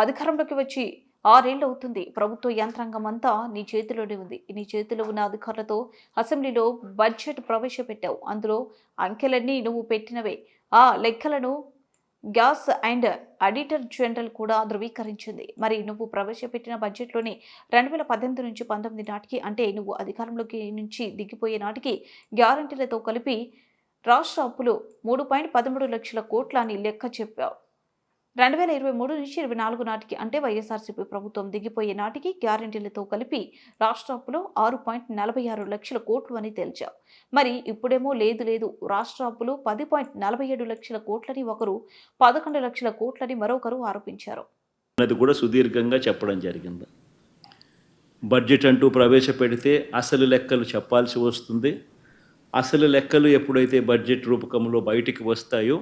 అధికారంలోకి వచ్చి 6 ఏళ్లు అవుతుంది. ప్రభుత్వ యంత్రాంగం అంతా నీ చేతిలోనే ఉంది. నీ చేతిలో ఉన్న అధికారులతో అసెంబ్లీలో బడ్జెట్ ప్రవేశపెట్టావు. అందులో అంకెలన్నీ నువ్వు పెట్టినవే. ఆ లెక్కలను గ్యాస్ అండ్ ఆడిటర్ జనరల్ కూడా ధృవీకరించింది. మరి నువ్వు ప్రవేశపెట్టిన బడ్జెట్‌లోని 2018 నుంచి 19 నాటికి, అంటే నువ్వు అధికారంలోకి నుంచి దిగిపోయే నాటికి గ్యారంటీలతో కలిపి రాష్ట్ర అప్పులు 3.13 లక్షల కోట్ల అని లెక్క చెప్పావు. 2023-24 నాటికి, అంటే వైఎస్ఆర్సీపీ ప్రభుత్వం దిగిపోయే నాటికి గ్యారంటీలతో కలిపి రాష్ట్ర అప్పులు 6.46 లక్షల కోట్లు అని తేల్చావు. మరి ఇప్పుడేమో లేదు రాష్ట్ర అప్పులు 10.47 లక్షల కోట్లని ఒకరు, 11 లక్షల కోట్లని మరొకరు ఆరోపించారు. అది కూడా సుదీర్ఘంగా చెప్పడం జరిగింది. బడ్జెట్ అంటూ ప్రవేశపెడితే అసలు లెక్కలు చెప్పాల్సి వస్తుంది. అసలు లెక్కలు ఎప్పుడైతే బడ్జెట్ రూపకంలో బయటికి వస్తాయో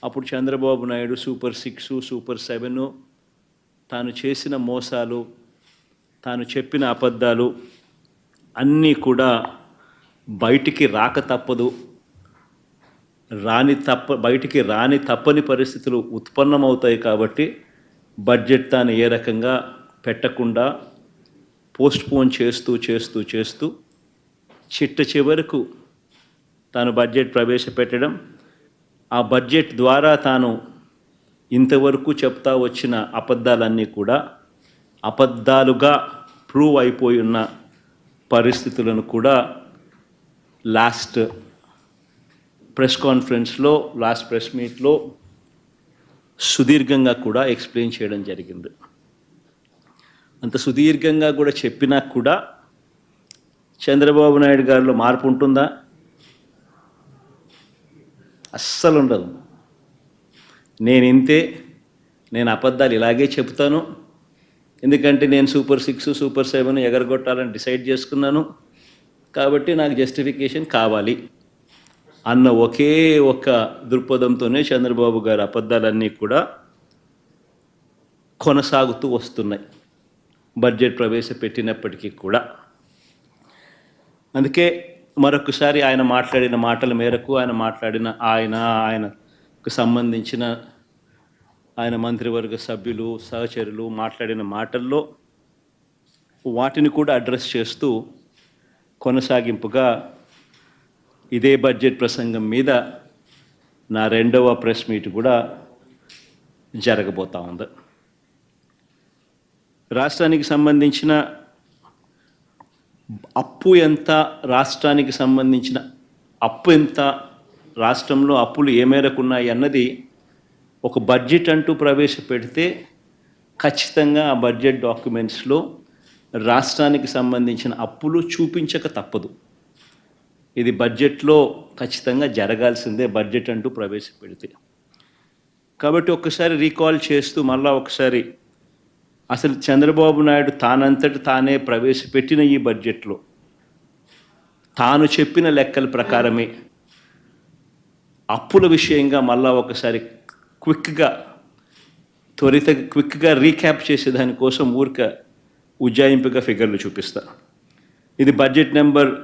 అప్పుడు చంద్రబాబు నాయుడు సూపర్ 6, సూపర్ 7, తాను చేసిన మోసాలు, తాను చెప్పిన అబద్ధాలు అన్నీ కూడా బయటికి రాక తప్పదు. బయటికి రాని తప్పని పరిస్థితులు ఉత్పన్నమవుతాయి. కాబట్టి బడ్జెట్ తాను ఏ రకంగా పెట్టకుండా పోస్ట్పోన్ చేస్తూ చిట్ట చివరకు తాను బడ్జెట్ ప్రవేశపెట్టడం, ఆ బడ్జెట్ ద్వారా తాను ఇంతవరకు చెప్తా వచ్చిన అబద్ధాలన్నీ కూడా అబద్ధాలుగా ప్రూవ్ అయిపోయి ఉన్న పరిస్థితులను కూడా లాస్ట్ ప్రెస్ మీట్లో సుదీర్ఘంగా కూడా ఎక్స్ప్లెయిన్ చేయడం జరిగింది. అంత సుదీర్ఘంగా కూడా చెప్పినా కూడా చంద్రబాబు నాయుడు గారిలో మార్పు ఉంటుందా? అస్సలు ఉండదు. నేను అబద్ధాలు ఇలాగే చెప్తాను, ఎందుకంటే నేను సూపర్ 6, సూపర్ 7 ఎగరగొట్టాలని డిసైడ్ చేసుకున్నాను, కాబట్టి నాకు జస్టిఫికేషన్ కావాలి అన్న ఒకే ఒక్క దృక్పథంతోనే చంద్రబాబు గారి అబద్ధాలన్నీ కూడా కొనసాగుతూ వస్తున్నాయి బడ్జెట్ ప్రవేశపెట్టినప్పటికీ కూడా. అందుకే మరొకసారి ఆయన మాట్లాడిన మాటల మేరకు, ఆయనకు సంబంధించిన ఆయన మంత్రివర్గ సభ్యులు, సహచరులు మాట్లాడిన మాటల్లో వాటిని కూడా అడ్రస్ చేస్తూ కొనసాగింపుగా ఇదే బడ్జెట్ ప్రసంగం మీద నా 2వ ప్రెస్ మీట్ కూడా జరగబోతా ఉంది. రాష్ట్రానికి సంబంధించిన అప్పు ఎంత, రాష్ట్రానికి సంబంధించిన అప్పు ఎంత, రాష్ట్రంలో అప్పులు ఏ మేరకు ఉన్నాయి అన్నది ఒక బడ్జెట్ అంటూ ప్రవేశపెడితే ఖచ్చితంగా ఆ బడ్జెట్ డాక్యుమెంట్స్లో రాష్ట్రానికి సంబంధించిన అప్పులు చూపించక తప్పదు. ఇది బడ్జెట్లో ఖచ్చితంగా జరగాల్సిందే బడ్జెట్ అంటూ ప్రవేశపెడితే. కాబట్టి ఒక్కసారి రీకాల్ చేస్తూ మళ్ళా ఒకసారి అసలు చంద్రబాబు నాయుడు తానంతటి తానే ప్రవేశపెట్టిన ఈ బడ్జెట్లో తాను చెప్పిన లెక్కల ప్రకారమే అప్పుల విషయంగా మళ్ళా ఒకసారి క్విక్గా రీక్యాప్ చేసేదానికోసం ఉజ్జాయింపుగా ఫిగర్లు చూపిస్తా. ఇది బడ్జెట్ నెంబర్